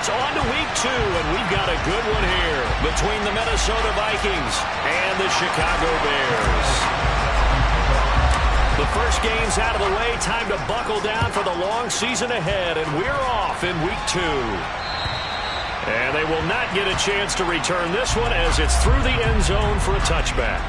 It's on to week 2, and we've got a good one here between the Minnesota Vikings and the Chicago Bears. The first game's out of the way. Time to buckle down for the long season ahead, and we're off in week 2. And they will not get a chance to return this one as it's through the end zone for a touchback.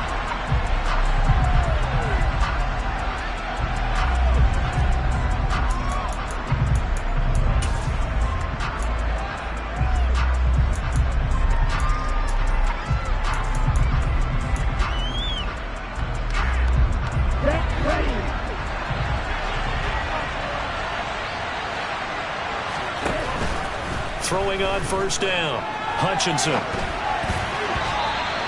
Throwing on first down, Hutchinson.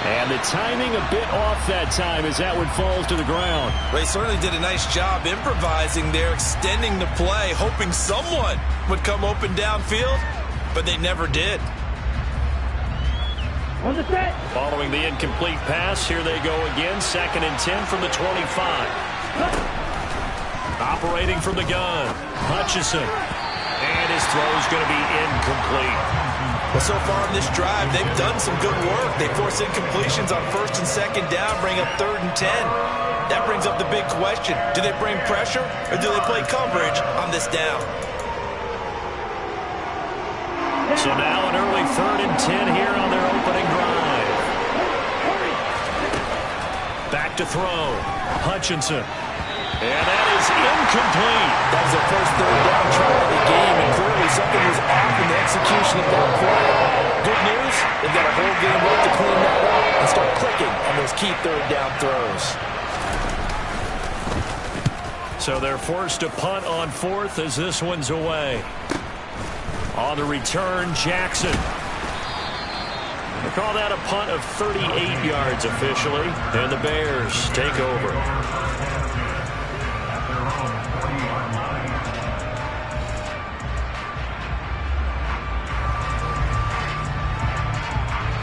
And the timing a bit off that time as that one falls to the ground. They certainly did a nice job improvising there, extending the play, hoping someone would come open downfield, but they never did. Following the incomplete pass, here they go again, 2nd and 10 from the 25. Operating from the gun, Hutchinson. And his throw is going to be incomplete. Well, so far in this drive, they've done some good work. They force incompletions on 1st and 2nd down, bring up 3rd and 10. That brings up the big question. Do they bring pressure or do they play coverage on this down? So now an early 3rd and 10 here on their opening drive. Back to throw. Hutchinson. And that is incomplete. That was their first 3rd down try of the game, and clearly something was off in the execution of that play. Good news, they've got a whole game left to clean that up and start clicking on those key 3rd down throws. So they're forced to punt on 4th as this one's away. On the return, Jackson. They call that a punt of 38 yards officially, and the Bears take over.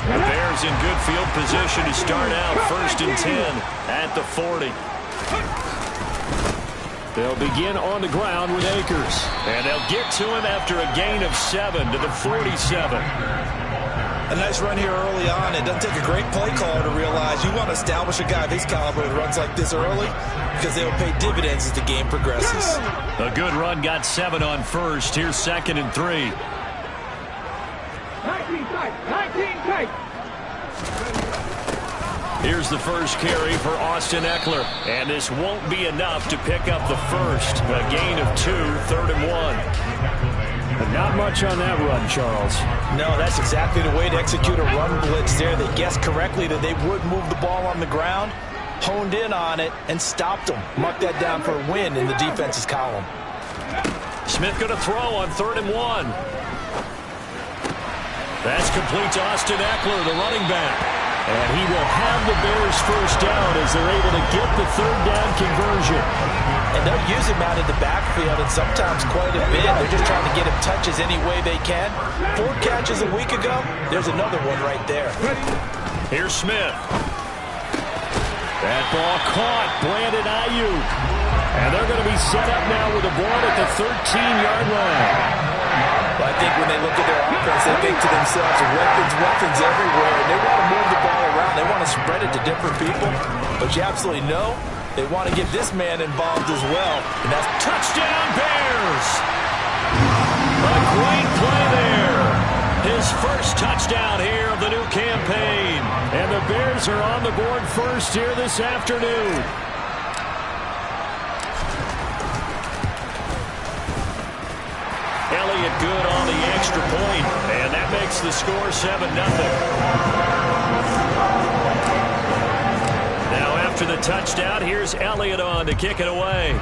The Bears in good field position to start out 1st and 10 at the 40. They'll begin on the ground with Akers. And they'll get to him after a gain of 7 to the 47. A nice run here early on. It doesn't take a great play caller to realize you want to establish a guy of his caliber that runs like this early because they'll pay dividends as the game progresses. A good run got 7 on 1st. Here's 2nd and 3. 19 tight. Here's the first carry for Austin Ekeler. And this won't be enough to pick up the first. A gain of 2, 3rd and 1. But not much on that run, Charles. No, that's exactly the way to execute a run blitz there. They guessed correctly that they would move the ball on the ground, honed in on it, and stopped them. Mark that down for a win in the defense's column. Smith going to throw on 3rd and 1. That's complete to Austin Ekeler, the running back. And he will have the Bears first down as they're able to get the 3rd down conversion. And they'll use him out of the backfield and sometimes quite a bit. They're just trying to get him touches any way they can. 4 catches a week ago. There's another one right there. Here's Smith. That ball caught. Brandon Ayuk. And they're going to be set up now with the ball at the 13-yard line. Well, I think when they look at their offense, they think to themselves, weapons everywhere. And they want to move the ball around. They want to spread it to different people. But you absolutely know they want to get this man involved as well. And that's touchdown Bears. A great play there. His first touchdown here of the new campaign. And the Bears are on the board first here this afternoon. Elliott good on the extra point, and that makes the score 7-0. Now after the touchdown, here's Elliott on to kick it away.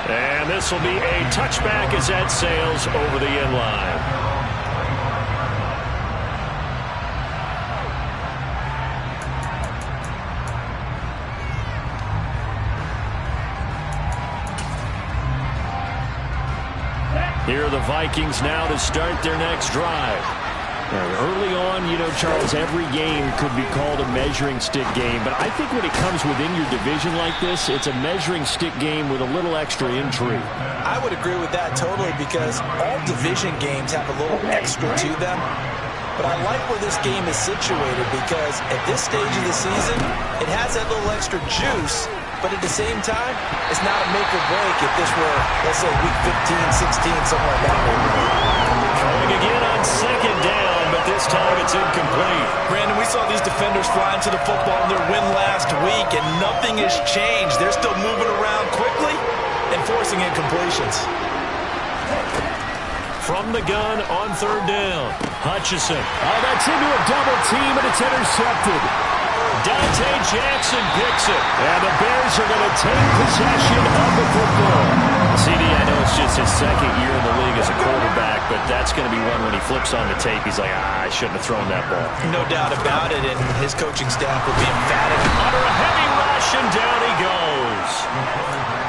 And this will be a touchback as that sails over the end line. Here are the Vikings now to start their next drive. Early on, Charles, every game could be called a measuring stick game. But I think when it comes within your division like this, it's a measuring stick game with a little extra intrigue. I would agree with that totally because all division games have a little extra to them. But I like where this game is situated because at this stage of the season, it has that little extra juice. But at the same time, it's not a make or break if this were, let's say, week 15, 16, somewhere like that. Going again on second down, but this time it's incomplete. Brandon, we saw these defenders fly into the football in their win last week, and nothing has changed. They're still moving around quickly and forcing incompletions. From the gun on third down, Hutchinson. Oh, that's into a double team, and it's intercepted. Dante Jackson picks it. And the Bears are going to take possession of the football. CD, I know it's just his second year in the league as a quarterback, but that's going to be one when he flips on the tape. He's like, I shouldn't have thrown that ball. No doubt about it, and his coaching staff will be emphatic. Under a heavy rush, and down he goes.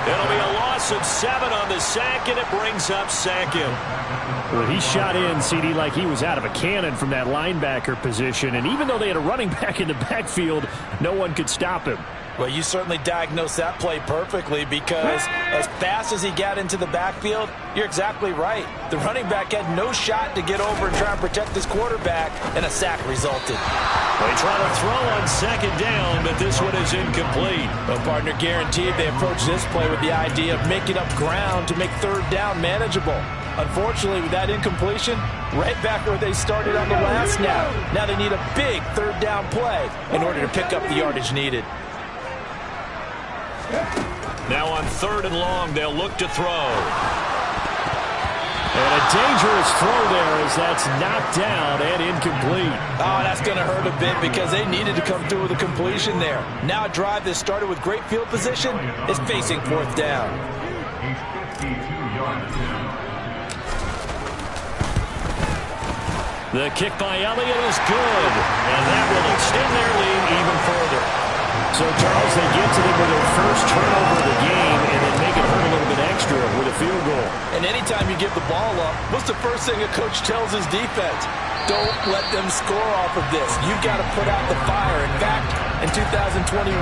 It'll be a loss of 7 on the sack, and it brings up second. Well, he shot in, CD, like he was out of a cannon from that linebacker position. And even though they had a running back in the backfield, no one could stop him. Well, you certainly diagnosed that play perfectly because as fast as he got into the backfield, you're exactly right. The running back had no shot to get over and try and protect his quarterback, and a sack resulted. They try to throw on second down, but this one is incomplete. Well, partner, guaranteed they approach this play with the idea of making up ground to make third down manageable. Unfortunately, with that incompletion, right back where they started on the last snap. Now they need a big third down play in order to pick up the yardage needed. Now on third and long, they'll look to throw. And a dangerous throw there as that's knocked down and incomplete. Oh, that's going to hurt a bit because they needed to come through with a completion there. Now a drive that started with great field position is facing fourth down. The kick by Elliott is good, and that will extend their lead even further. So, Charles, they get to them with their first turnover of the game and then make it hurt a little bit extra with a field goal. And anytime you give the ball up, what's the first thing a coach tells his defense? Don't let them score off of this. You've got to put out the fire. In fact, in 2021,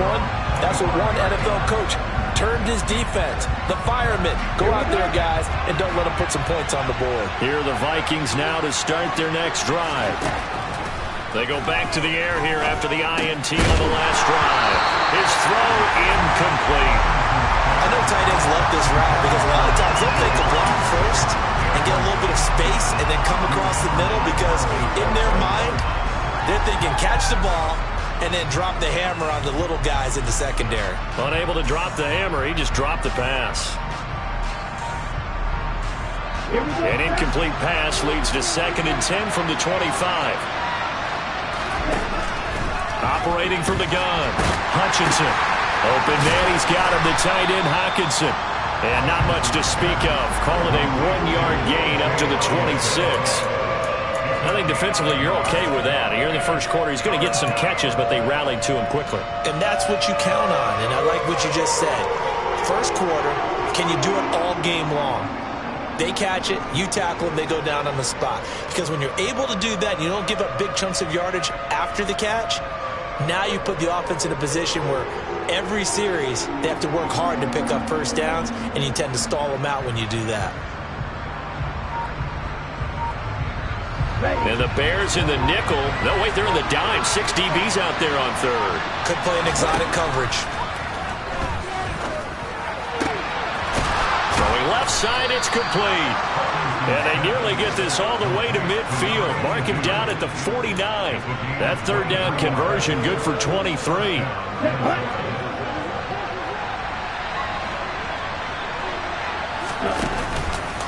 that's what one NFL coach turned his defense. The firemen. Go out there, guys, and don't let them put some points on the board. Here are the Vikings now to start their next drive. They go back to the air here after the INT on the last drive. His throw incomplete. I know tight ends love this route because a lot of times they'll take the block first and get a little bit of space and then come across the middle because in their mind, they're thinking catch the ball and then drop the hammer on the little guys in the secondary. Unable to drop the hammer, he just dropped the pass. An incomplete pass leads to 2nd and 10 from the 25. Operating from the gun, Hutchinson. Open man, he's got him, the tight end, Hockenson. And not much to speak of. Call it a 1-yard gain up to the 26. I think defensively you're okay with that. Here in the first quarter, he's going to get some catches, but they rallied to him quickly. And that's what you count on, and I like what you just said. First quarter, can you do it all game long? They catch it, you tackle them, they go down on the spot. Because when you're able to do that and you don't give up big chunks of yardage after the catch, now you put the offense in a position where every series they have to work hard to pick up first downs, and you tend to stall them out when you do that. And the Bears in the nickel. No, wait, they're in the dime. 6 DBs out there on third. Could play an exotic coverage. Throwing left side, it's complete. And they nearly get this all the way to midfield. Mark him down at the 49. That third down conversion good for 23.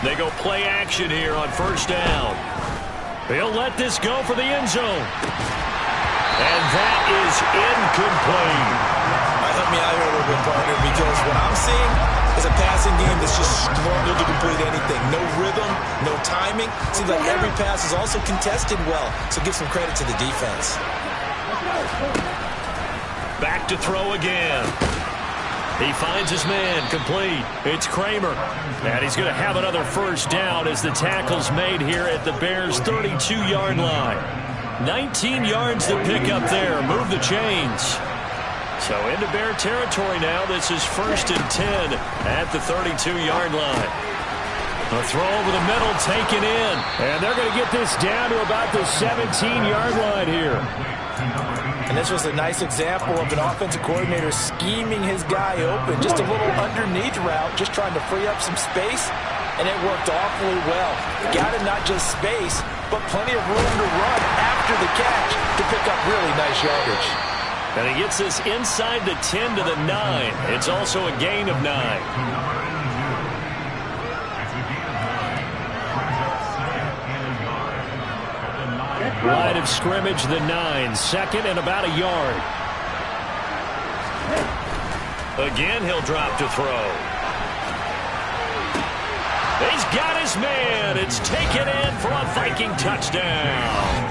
They go play action here on first down. He'll let this go for the end zone. And that is incomplete. Help me out here a little bit, partner, because what I'm seeing is a passing game that's just struggled to complete anything. No rhythm, no timing. Seems like every pass is also contested well, so give some credit to the defense. Back to throw again. He finds his man, complete. It's Kramer. And he's going to have another first down as the tackle's made here at the Bears' 32-yard line. 19 yards to pick up there. Move the chains. So into Bear territory now. This is 1st and 10 at the 32-yard line. A throw over the middle, taken in. And they're going to get this down to about the 17-yard line here. And this was a nice example of an offensive coordinator scheming his guy open. Just a little underneath route, just trying to free up some space, and it worked awfully well. Got him not just space, but plenty of room to run after the catch to pick up really nice yardage. And he gets this inside the 10 to the 9. It's also a gain of 9. Line of scrimmage, the 9. 2nd and about a yard. Again, he'll drop to throw. He's got his man. It's taken in for a Viking touchdown.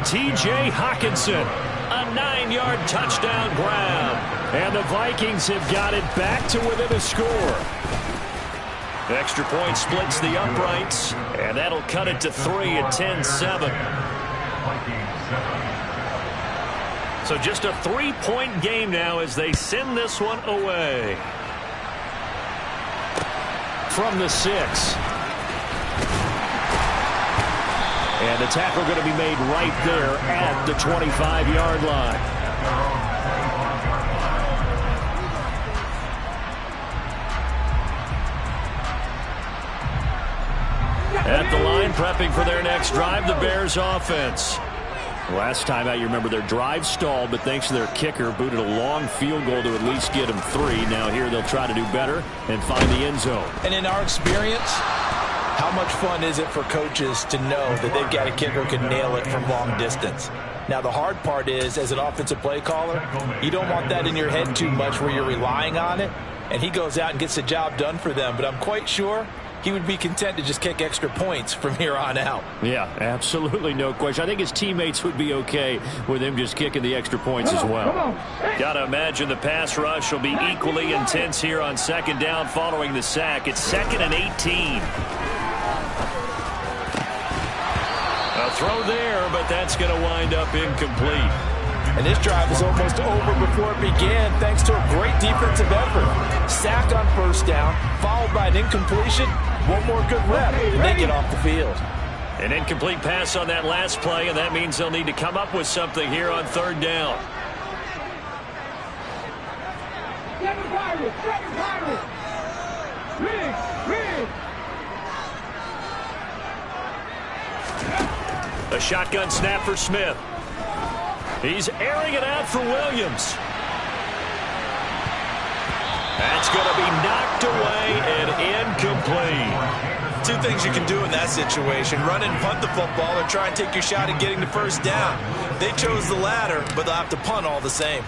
T.J. Hockenson. A 9-yard touchdown grab. And the Vikings have got it back to within a score. Extra point splits the uprights, and that'll cut it to 3 at 10-7. So just a 3-point game now as they send this one away. From the 6. And the tackle going to be made right there at the 25-yard line. At the line, prepping for their next drive, the Bears offense. Last time out, you remember their drive stalled, but thanks to their kicker, booted a long field goal to at least get them 3. Now here they'll try to do better and find the end zone. And in our experience, how much fun is it for coaches to know that they've got a kicker who can nail it from long distance? Now, the hard part is, as an offensive play caller, you don't want that in your head too much where you're relying on it, and he goes out and gets the job done for them. But I'm quite sure he would be content to just kick extra points from here on out. Yeah, absolutely no question. I think his teammates would be okay with him just kicking the extra points as well. Got to imagine the pass rush will be equally intense here on 2nd down following the sack. It's 2nd and 18. A throw there, but that's going to wind up incomplete. And this drive is almost over before it began thanks to a great defensive effort. Sack on 1st down, followed by an incompletion. One more good rep, and they get off the field. An incomplete pass on that last play, and that means they'll need to come up with something here on 3rd down. A shotgun snap for Smith. He's airing it out for Williams. That's going to be knocked away and incomplete. Two things you can do in that situation: run and punt the football, or try and take your shot at getting the 1st down. They chose the latter, but they'll have to punt all the same.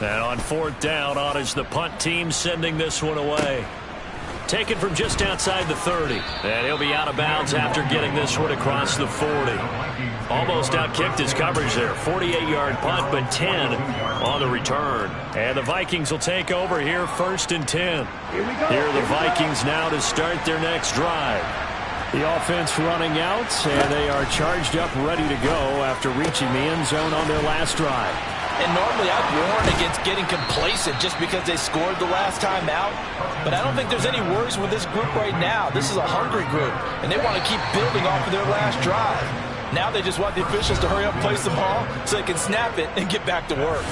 And on 4th down, on is the punt team sending this one away. Taken from just outside the 30. And he'll be out of bounds after getting this one across the 40. Almost outkicked his coverage there. 48-yard punt, but 10 on the return. And the Vikings will take over here, 1st and 10. Here are the Vikings now to start their next drive. The offense running out, and they are charged up, ready to go after reaching the end zone on their last drive. And normally I'd warn against getting complacent just because they scored the last time out. But I don't think there's any worries with this group right now. This is a hungry group, and they want to keep building off of their last drive. Now they just want the officials to hurry up and place the ball so they can snap it and get back to work.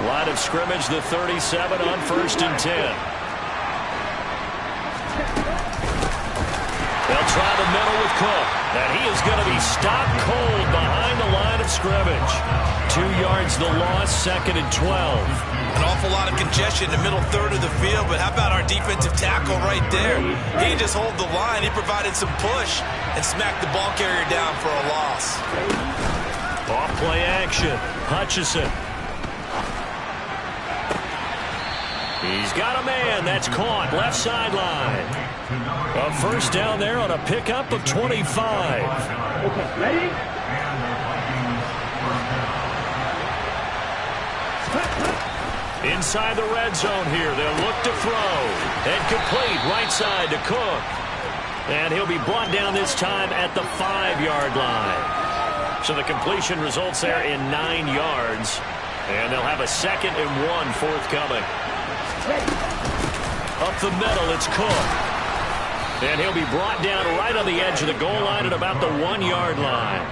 Line of scrimmage, the 37 on 1st and 10. They'll try the middle with Cook. And he is going to be stopped cold behind the line of scrimmage. 2 yards the loss, 2nd and 12. An awful lot of congestion in the middle third of the field, but how about our defensive tackle right there? He just hold the line. He provided some push and smacked the ball carrier down for a loss. Off play action. Hutchison. He's got a man. That's caught. Left sideline. A first down there on a pickup of 25. Okay, ready? Inside the red zone here, they'll look to throw. And complete right side to Cook. And he'll be brought down this time at the 5-yard line. So the completion results there in 9 yards. And they'll have a 2nd and 1 forthcoming. Up the middle, it's Cook. And he'll be brought down right on the edge of the goal line at about the 1-yard line.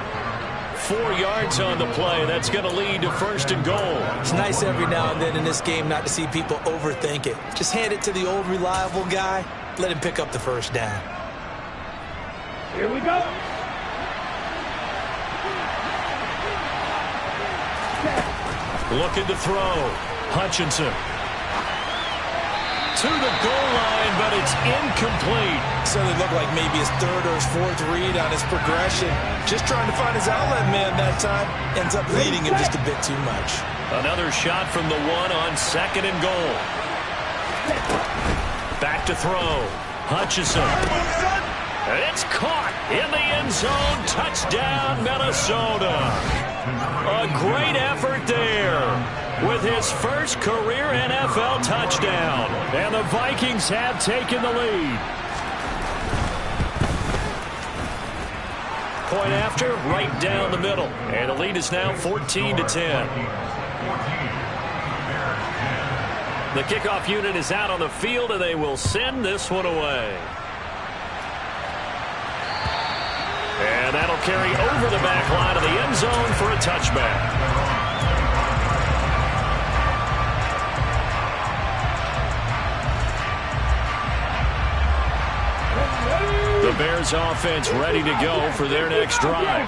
4 yards on the play. That's going to lead to 1st and goal. It's nice every now and then in this game not to see people overthink it. Just hand it to the old reliable guy. Let him pick up the first down. Here we go. Looking to throw. Hutchinson. To the goal line, but it's incomplete. So they look like maybe his 3rd or his 4th read on his progression. Just trying to find his outlet man that time. Ends up leading him just a bit too much. Another shot from the 1 on 2nd and goal. Back to throw. Hutchinson. And it's caught in the end zone. Touchdown, Minnesota. A great effort there with his first career NFL touchdown. And the Vikings have taken the lead. Point after, right down the middle. And the lead is now 14-10. The kickoff unit is out on the field, and they will send this one away. And that'll carry over the back line of the end zone for a touchback. The Bears offense ready to go for their next drive.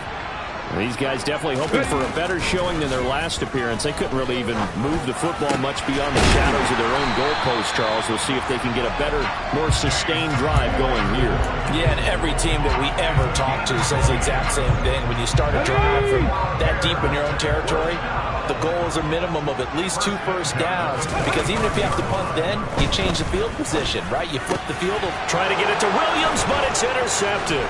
These guys definitely hoping for a better showing than their last appearance. They couldn't really even move the football much beyond the shadows of their own goalpost, Charles. We'll see if they can get a better, more sustained drive going here. Yeah, and every team that we ever talk to says the exact same thing. When you start a drive from that deep in your own territory, the goal is a minimum of at least 2 first downs, because even if you have to punt then, you change the field position, right? You flip the field. Try to get it to Williams, but it's intercepted.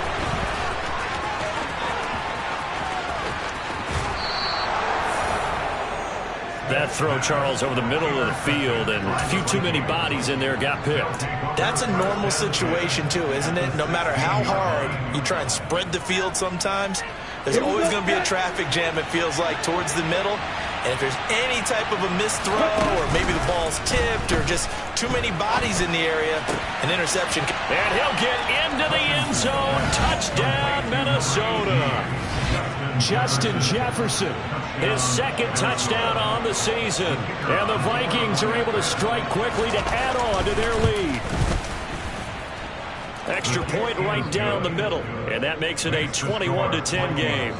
That throw, Charles, over the middle of the field, and a few too many bodies in there got picked. That's a normal situation, too, isn't it? No matter how hard you try and spread the field sometimes, there's always going to be a traffic jam, it feels like, towards the middle. And if there's any type of a missed throw, or maybe the ball's tipped, or just too many bodies in the area, an interception. And he'll get into the end zone. Touchdown, Minnesota. Justin Jefferson, his 2nd touchdown on the season. And the Vikings are able to strike quickly to add on to their lead. Extra point right down the middle. And that makes it a 21-10 game.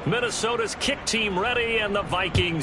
Minnesota's kick team ready, and the Vikings